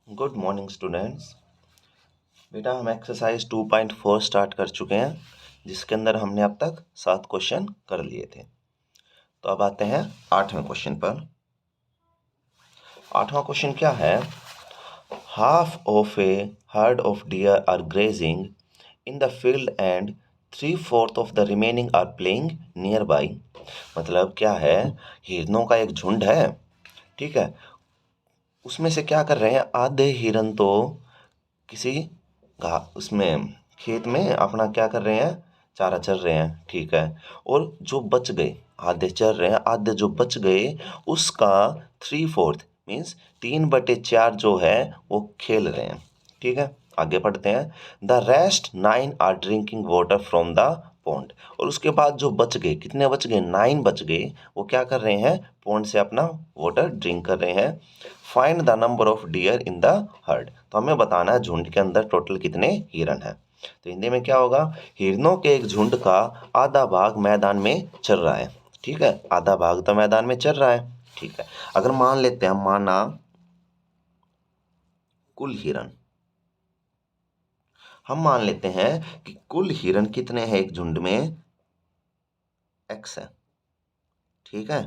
Good morning students. बेटा हम exercise 2.4 start कर चुके हैं, जिसके अंदर हमने अब तक 7 क्वेश्चन कर लिए थे। तो अब आते हैं 8वें क्वेश्चन पर। 8वां क्वेश्चन क्या है? Half of a herd of deer are grazing in the field and 3/4 of the remaining are playing nearby. मतलब क्या है, हिरनों का एक झुंड है, ठीक है। उसमें से क्या कर रहे हैं, आधे हिरन तो किसी उसमें खेत में अपना क्या कर रहे हैं, चारा चर रहे हैं, ठीक है। और जो बच गए, आधे चर रहे हैं, आधे जो बच गए उसका 3/4 मीन्स 3/4 जो है वो खेल रहे हैं, ठीक है। आगे पढ़ते हैं। The rest 9 are drinking water from the pond. और उसके बाद जो बच गए, कितने बच गए, 9 बच गए, वो क्या कर रहे हैं, पॉन्ड से अपना वाटर ड्रिंक कर रहे हैं। Find the number of dear in the heard. तो हमें बताना है झुंड के अंदर टोटल कितने हिरन हैं। तो हिंदी में क्या होगा, हिरनों के एक झुंड का आधा भाग मैदान में चल रहा है, ठीक है। आधा भाग तो मैदान में चल रहा है, ठीक है। अगर मान लेते हैं, माना कुल हिरन, हम मान लेते हैं कि कुल हिरन कितने हैं एक झुंड में, x है, ठीक है।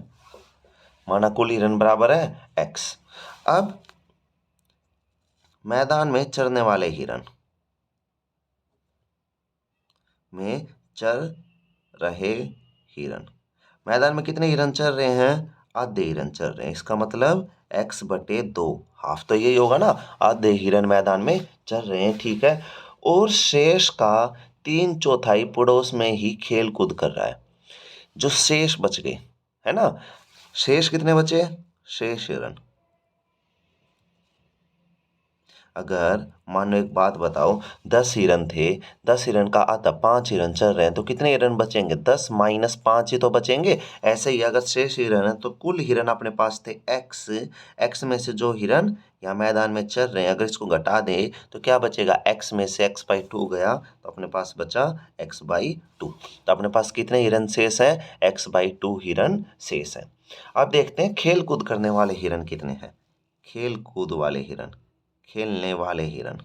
माना कुल हिरन बराबर है x। अब मैदान में चरने वाले हिरन में चर रहे हिरन, मैदान में कितने हिरन चर रहे हैं, आधे हिरन चर रहे हैं। इसका मतलब x/2, हाफ तो यही होगा ना, आधे हिरन मैदान में चर रहे हैं, ठीक है। और शेष का 3/4 पड़ोस में ही खेल कूद कर रहा है। जो शेष बच गए, है ना, शेष कितने बचे, शेष हिरन। अगर मानो एक बात बताओ, 10 हिरन थे, 10 हिरन का आधा 5 हिरन चल रहे हैं, तो कितने हिरन बचेंगे, 10 - 5 ही तो बचेंगे। ऐसे ही अगर शेष हिरन है तो कुल हिरन अपने पास थे x में से जो हिरन यहाँ मैदान में चल रहे हैं, अगर इसको घटा दें तो क्या बचेगा, x में से x/2 गया तो अपने पास बचा x/2। तो अपने पास कितने हिरन शेष है, x/2 हिरन शेष है। अब देखते हैं खेल कूद करने वाले हिरन कितने हैं। खेल कूद वाले हिरन, खेलने वाले हिरन,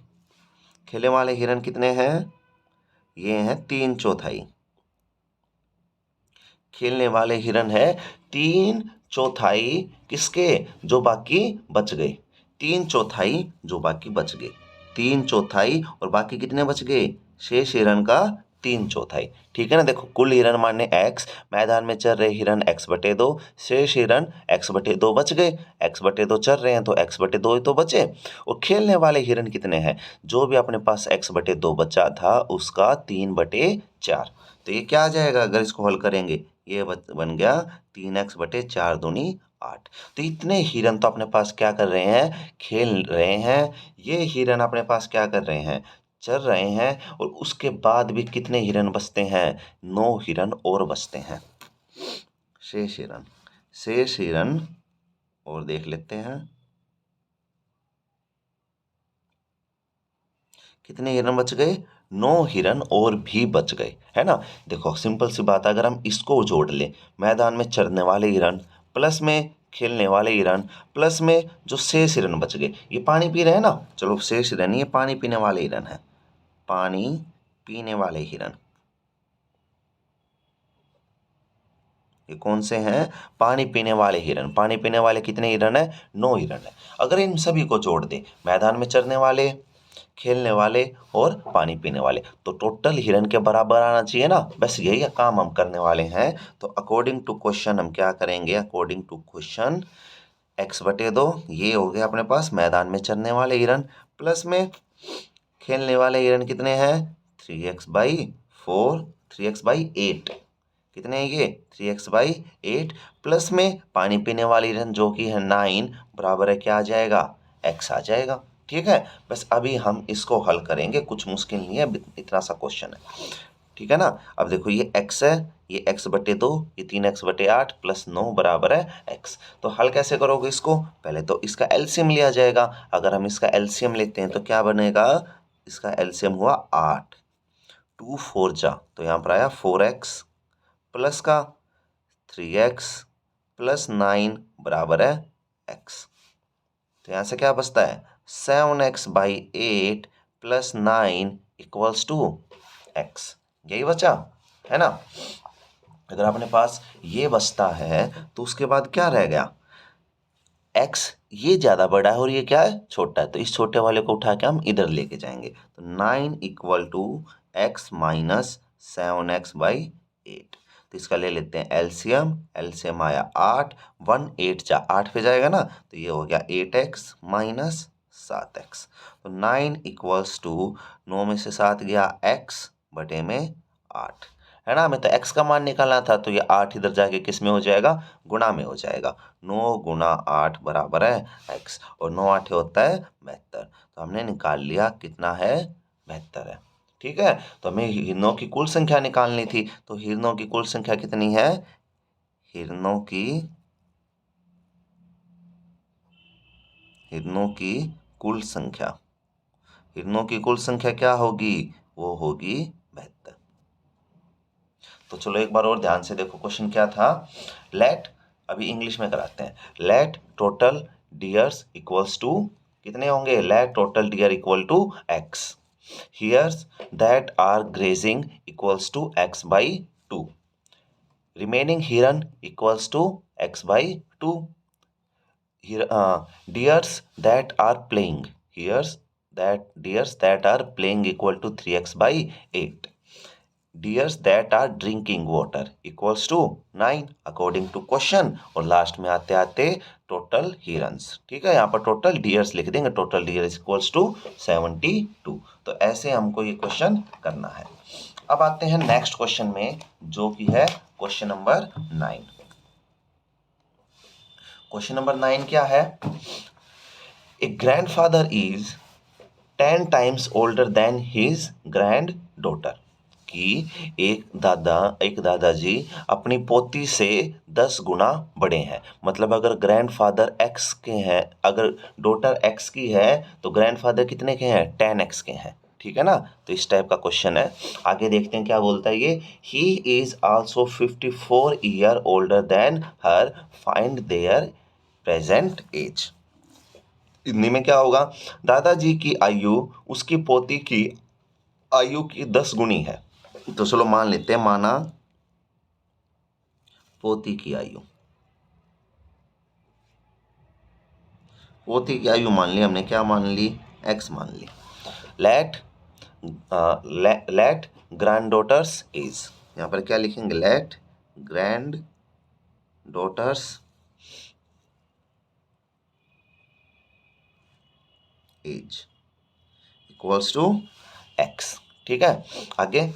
खेलने वाले हिरन कितने हैं, ये हैं 3/4। खेलने वाले हिरन है 3/4 किसके, जो बाकी बच गए, 3/4 जो बाकी बच गए, 3/4 और बाकी कितने बच गए, शेष हिरन का 3/4, ठीक है ना। देखो कुल हिरन माने x, मैदान में चल रहे हिरन x/2, शेष हिरन x/2 बच गए, x/2 चल रहे हैं तो x/2 ही तो बचे। और खेलने वाले हिरन कितने हैं, जो भी अपने पास x/2 बचा था उसका 3/4। तो ये क्या आ जाएगा, अगर इसको हल करेंगे, ये बन गया 3x/4 दूनी 8। तो इतने हिरन तो अपने पास क्या कर रहे हैं, खेल रहे हैं। ये हिरन अपने पास क्या कर रहे हैं, चल रहे हैं। और उसके बाद भी कितने हिरन बचते हैं, 9 हिरन और बचते हैं। शेष हिरन, शेष हिरन और देख लेते हैं कितने हिरन बच गए, 9 हिरन और भी बच गए, है ना। देखो सिंपल सी बात, अगर हम इसको जोड़ लें, मैदान में चरने वाले हिरन प्लस में खेलने वाले हिरन प्लस में जो शेष हिरन बच गए, ये पानी पी रहे हैं ना, चलो शेष हिरन ये पानी पीने वाले हिरन है, पानी पीने वाले हिरन, ये कौन से हैं, पानी पीने वाले हिरन। पानी पीने वाले कितने हिरन है, 9 हिरन है। अगर इन सभी को जोड़ दे, मैदान में चरने वाले, खेलने वाले और पानी पीने वाले, तो टोटल हिरन के बराबर आना चाहिए ना। बस यही काम हम करने वाले हैं। तो अकॉर्डिंग टू क्वेश्चन हम क्या करेंगे, अकॉर्डिंग टू क्वेश्चन x/2 ये हो गया अपने पास मैदान में चरने वाले हिरन, प्लस में खेलने वाले हिरन कितने हैं, 3x/4, 3x/8, कितने हैं ये, 3x/8, प्लस में पानी पीने वाली हिरन जो कि है 9, बराबर है क्या आ जाएगा, x आ जाएगा, ठीक है। बस अभी हम इसको हल करेंगे, कुछ मुश्किल नहीं है, इतना सा क्वेश्चन है, ठीक है ना। अब देखो ये x है, ये x/2, ये 3x/8 प्लस 9 बराबर है x। तो हल कैसे करोगे इसको, पहले तो इसका एलसीएम लिया जाएगा। अगर हम इसका एलसीएम लेते हैं तो क्या बनेगा, इसका एलसीएम हुआ 8, 2 4 जा, तो यहाँ पर आया 4x प्लस का 3x प्लस 9 बराबर है x। तो यहाँ से क्या बचता है, 7x/8 + 9 = x। यही बचा है ना। अगर अपने पास ये बचता है तो उसके बाद क्या रह गया, x ये ज़्यादा बड़ा है और ये क्या है, छोटा है, तो इस छोटे वाले को उठा के हम इधर लेके जाएंगे। तो 9 = x - 7x/8। तो इसका ले लेते हैं एलसीएम। एलसीएम आया 8, 1 8 जा 8 पे जाएगा ना, तो ये हो गया 8x - 7x। तो 9 = 9 में से 7 गया x बटे में 8, है ना। हमें तो x का मान निकालना था, तो ये 8 इधर जाके किस में हो जाएगा, गुणा में हो जाएगा। 9 × 8 = x, और 9 8 होता है 72। तो हमने निकाल लिया कितना है, 72 है। ठीक है, तो हमें हिरणों की कुल संख्या निकालनी थी। तो हिरणों की कुल संख्या कितनी है, हिरणों की कुल संख्या, हिरणों की कुल संख्या क्या होगी, वो होगी 72। तो चलो एक बार और ध्यान से देखो, क्वेश्चन क्या था। लेट, अभी इंग्लिश में कराते हैं। Let total deers equals to, कितने होंगे, let total deer equal to x। Here's that are grazing equals to x/2। Remaining हिरन equals to x/2। Deers that are playing, deers that are playing equal to 3x/8. Deers that are drinking water equals to 9 according to question। और last में आते आते total Heron's, ठीक है, यहाँ पर total deers लिख देंगे। Total deers equals to 72। तो ऐसे हमको ये क्वेश्चन करना है। अब आते हैं नेक्स्ट क्वेश्चन में, जो कि है क्वेश्चन नंबर 9। क्वेश्चन नंबर 9 क्या है, ए grandfather is 10 times older than his granddaughter। कि एक दादाजी अपनी पोती से 10 गुना बड़े हैं। मतलब अगर ग्रैंडफादर एक्स के हैं, अगर डॉटर एक्स की है, तो ग्रैंडफादर कितने के हैं, 10x के हैं। ठीक है ना, तो इस टाइप का क्वेश्चन है। आगे देखते हैं क्या बोलता है ये। He is also 54 year older than her, find their present age. Hindi में क्या होगा, दादाजी की आयु उसकी पोती की आयु की 10 गुनी है। तो चलो मान लेते हैं, माना पोती की आयु, पोती की आयु मान ली हमने, क्या मान ली, x मान ली। Let let granddaughters age, यहाँ पर क्या लिखेंगे, let granddaughters age equals to x। ठीक है, आगे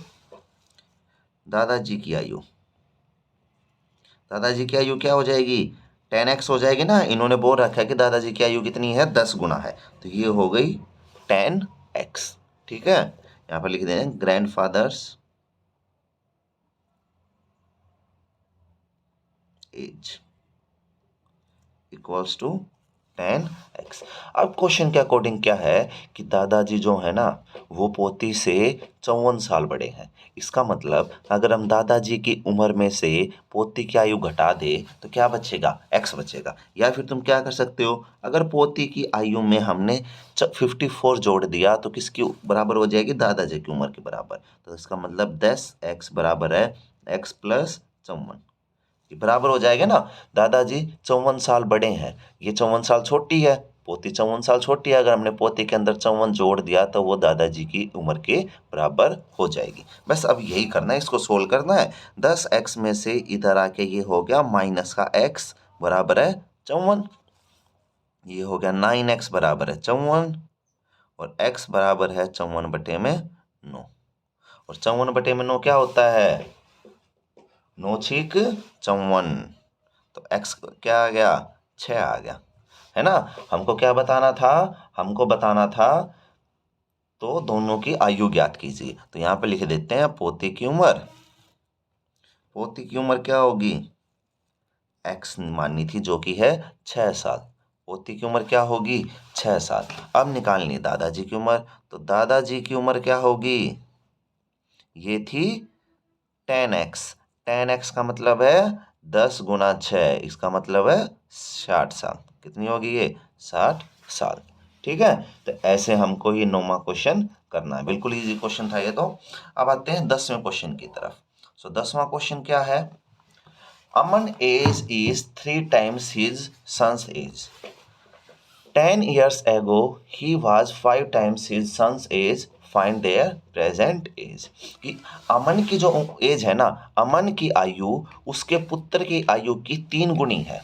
दादाजी की आयु, दादाजी की आयु क्या हो जाएगी, 10x हो जाएगी ना। इन्होंने बोल रखा है कि दादाजी की आयु कितनी है, 10 गुना है, तो ये हो गई 10x। ठीक है, यहाँ पर लिख दें grandfathers as equals to 10x। अब क्वेश्चन के अकॉर्डिंग क्या है कि दादाजी जो है ना, वो पोती से 54 साल बड़े हैं। इसका मतलब अगर हम दादाजी की उम्र में से पोती की आयु घटा दे तो क्या बचेगा, x बचेगा। या फिर तुम क्या कर सकते हो, अगर पोती की आयु में हमने 54 जोड़ दिया तो किसकी बराबर हो जाएगी, दादाजी की उम्र के बराबर। तो इसका मतलब 10x बराबर है x + 54, ये बराबर हो जाएगा ना। दादाजी 54 साल बड़े हैं, ये 54 साल छोटी है, पोती 54 साल छोटी है। अगर हमने पोती के अंदर 54 जोड़ दिया तो वो दादाजी की उम्र के बराबर हो जाएगी। बस अब यही करना है, इसको सोल्व करना है। 10x में से इधर आके ये हो गया माइनस का x बराबर है 54, ये हो गया 9x बराबर है 54, और x बराबर है 54 बटे में 9। और 54 बटे में 9 क्या होता है, 9 छीक 54, तो x क्या आ गया, 6 आ गया, है ना। हमको क्या बताना था, हमको बताना था तो दोनों की आयु ज्ञात कीजिए। तो यहाँ पे लिख देते हैं पोती की उम्र, पोती की उम्र क्या होगी, x माननी थी जो कि है 6 साल। पोती की उम्र क्या होगी, 6 साल। अब निकालनी दादाजी की उम्र, तो दादाजी की उम्र क्या होगी, ये थी 10x। 10x का मतलब है 10 × 6, इसका मतलब है 60 साल। कितनी होगी ये, 60 साल। ठीक है, तो ऐसे हमको ये 9वां क्वेश्चन करना है। बिल्कुल इजी क्वेश्चन था ये तो। अब आते हैं 10वें क्वेश्चन की तरफ। सो 10वां क्वेश्चन क्या है? अमन as is 3 times his son's age. 10 years ago, he was 5 times his son's age. Find their present age. कि अमन की जो एज है ना, अमन की आयु उसके पुत्र की आयु की 3 गुनी है।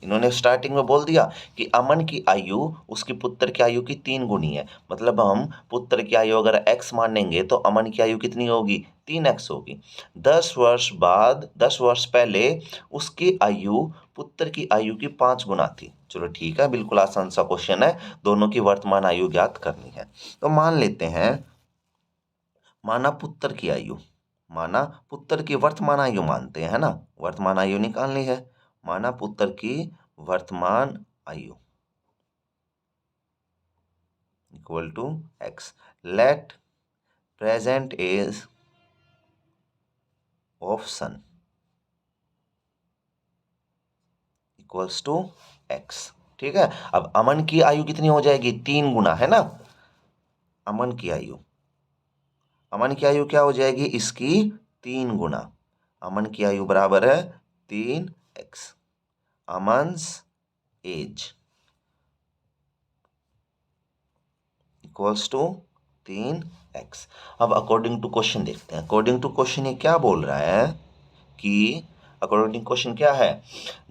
इन्होंने स्टार्टिंग में बोल दिया कि अमन की आयु उसकी पुत्र की आयु की 3 गुनी है। मतलब हम पुत्र की आयु अगर x मानेंगे तो अमन की आयु कितनी होगी? 3x होगी। 10 वर्ष पहले उसकी आयु पुत्र की आयु की 5 गुना थी। चलो ठीक है, बिल्कुल आसान सा क्वेश्चन है। दोनों की वर्तमान आयु ज्ञात करनी है। तो मान लेते हैं, माना पुत्र की आयु, माना पुत्र की वर्तमान आयु मानते हैं, है ना। वर्तमान आयु निकालनी है। माना पुत्र की वर्तमान आयु equal to x। Let present age of son equals to x। ठीक है, अब अमन की आयु कितनी हो जाएगी? 3 गुना, है ना। अमन की आयु, अमन की आयु क्या हो जाएगी? इसकी 3 गुना। अमन की आयु बराबर है 3x। Aman's age equals to 3x। अब अकॉर्डिंग टू क्वेश्चन देखते हैं। अकॉर्डिंग टू क्वेश्चन ये क्या बोल रहा है कि अकॉर्डिंग क्वेश्चन क्या है?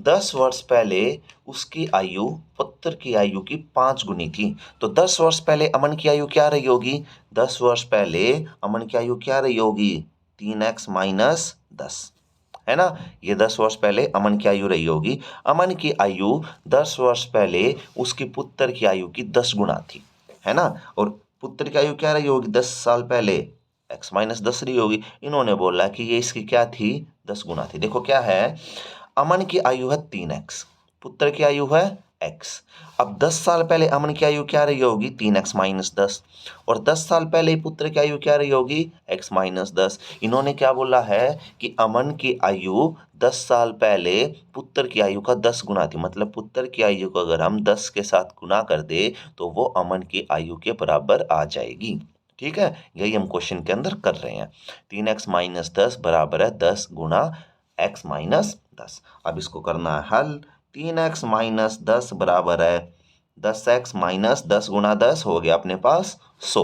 10 वर्ष पहले उसकी आयु पुत्र की आयु की 5 गुनी थी। तो 10 वर्ष पहले अमन की आयु क्या रही होगी? 10 वर्ष पहले अमन की आयु क्या रही होगी? 3x माइनस 10, है ना। ये 10 वर्ष पहले अमन की आयु रही होगी। अमन की आयु 10 वर्ष पहले उसकी पुत्र की आयु की 10 गुना थी, है ना। और पुत्र की आयु क्या रही होगी? 10 साल पहले x माइनस 10 रही होगी। इन्होंने बोला कि ये इसकी क्या थी? 10 गुना थी। देखो क्या है, अमन की आयु है 3x, पुत्र की आयु है x। अब 10 साल पहले अमन की आयु क्या रही होगी? 3x minus 10। और 10 साल पहले पुत्र की आयु क्या रही होगी? x minus 10। इन्होंने क्या बोला है कि अमन की आयु 10 साल पहले पुत्र की आयु का 10 गुना थी। मतलब पुत्र की आयु को अगर हम 10 के साथ गुना कर दे तो वो अमन की आयु के बराबर आ जाएगी। ठीक है, यही हम क्वेश्चन के अंदर कर रहे हैं। 3x माइनस 10 बराबर है 10 गुना x माइनस 10। अब इसको करना है हल। 3x माइनस 10 बराबर है 10x माइनस 10 गुना 10 हो गया अपने पास 100।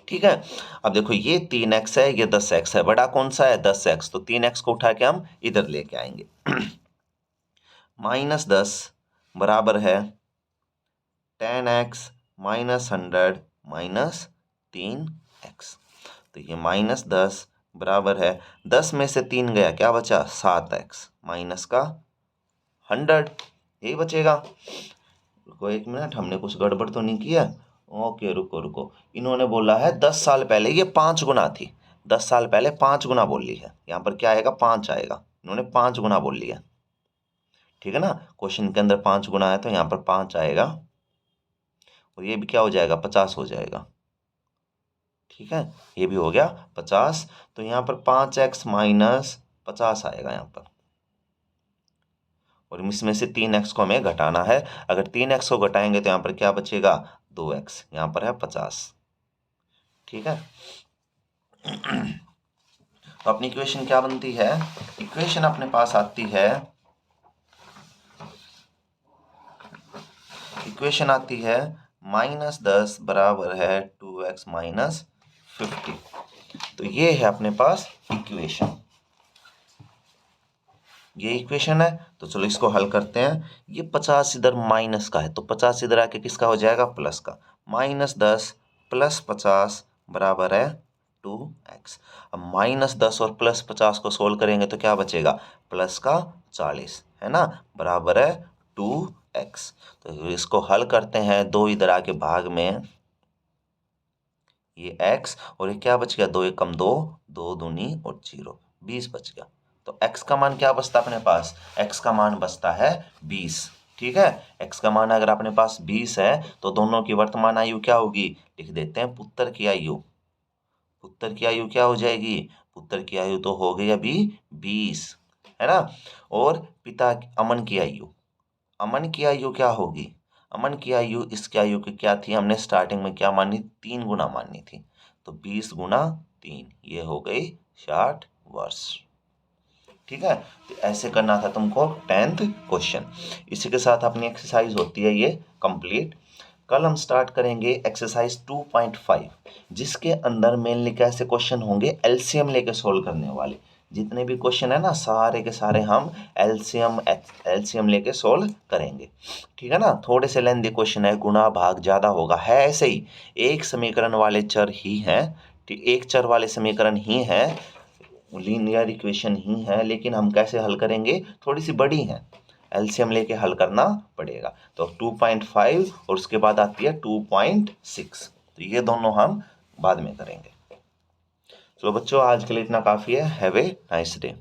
ठीक है, अब देखो ये 3x है, ये 10x है। बड़ा कौन सा है? 10x। तो 3x को उठा के हम इधर लेके आएंगे। माइनस 10 बराबर है 10x माइनस 100 माइनस 3x। तो ये माइनस 10 बराबर है 10 में से 3 गया, क्या बचा? 7x माइनस का 100, यही बचेगा। रुको 1 मिनट, हमने कुछ गड़बड़ तो नहीं किया? ओके, रुको रुको। इन्होंने बोला है 10 साल पहले ये 5 गुना थी। 10 साल पहले 5 गुना बोल ली है। यहाँ पर क्या आएगा? 5 आएगा। इन्होंने 5 गुना बोल लिया, ठीक है ना। क्वेश्चन के अंदर 5 गुना है तो यहाँ पर 5 आएगा। और ये भी क्या हो जाएगा? 50 हो जाएगा। ठीक है, ये भी हो गया 50। तो यहाँ पर 5x माइनस 50 आएगा यहाँ पर। और इसमें से 3x को हमें घटाना है। अगर 3x को घटाएंगे तो यहाँ पर क्या बचेगा? 2x। यहाँ पर है 50। ठीक है, तो अपनी इक्वेशन क्या बनती है? इक्वेशन अपने पास आती है, इक्वेशन आती है -10 बराबर है 2x माइनस 50। तो ये है अपने पास इक्वेशन, ये इक्वेशन है। तो चलो इसको हल करते हैं। ये 50 इधर माइनस का है तो 50 इधर आके किसका हो जाएगा? प्लस का। -10 प्लस 50 बराबर है 2x। अब -10 और प्लस 50 को सोल्व करेंगे तो क्या बचेगा? प्लस का 40, है ना, बराबर है 2x। तो इसको हल करते हैं। 2 इधर आके भाग में, ये x और ये क्या बच गया? 2 एकम 2, 2 दूनी और 0, 20 बच गया। तो x का मान क्या बचता है अपने पास? x का मान बचता है 20। ठीक है, x का मान अगर अपने पास 20 है तो दोनों की वर्तमान आयु क्या होगी? लिख देते हैं पुत्र की आयु। पुत्र की आयु क्या हो जाएगी? पुत्र की आयु तो हो गई अभी 20, है ना। और पिता अमन की आयु, अमन की आयु क्या होगी? अमन की आयु इसकी आयु की क्या थी, हमने स्टार्टिंग में क्या मानी, 3 गुना मानी थी, तो 20 गुना 3 ये हो गई 60 वर्ष। ठीक है, तो ऐसे करना था तुमको 10th क्वेश्चन। इसी के साथ अपनी एक्सरसाइज होती है ये कंप्लीट। कल हम स्टार्ट करेंगे एक्सरसाइज 2.5, जिसके अंदर मेनली कैसे क्वेश्चन होंगे, एलसीएम लेके सोल्व करने वाले। जितने भी क्वेश्चन है ना, सारे के सारे हम एलसीएम लेके सोल्व करेंगे। ठीक है ना, थोड़े से लेंथी क्वेश्चन है, गुणा भाग ज़्यादा होगा, है ऐसे ही, एक समीकरण वाले चर ही हैं, ठीक, एक चर वाले समीकरण ही हैं, लीनियर इक्वेशन ही है, लेकिन हम कैसे हल करेंगे, थोड़ी सी बड़ी हैं, एलसीएम लेके हल करना पड़ेगा। तो 2.5 और उसके बाद आती है 2.6, तो ये दोनों हम बाद में करेंगे। चलो बच्चों, आज के लिए इतना काफ़ी है। Have a nice day.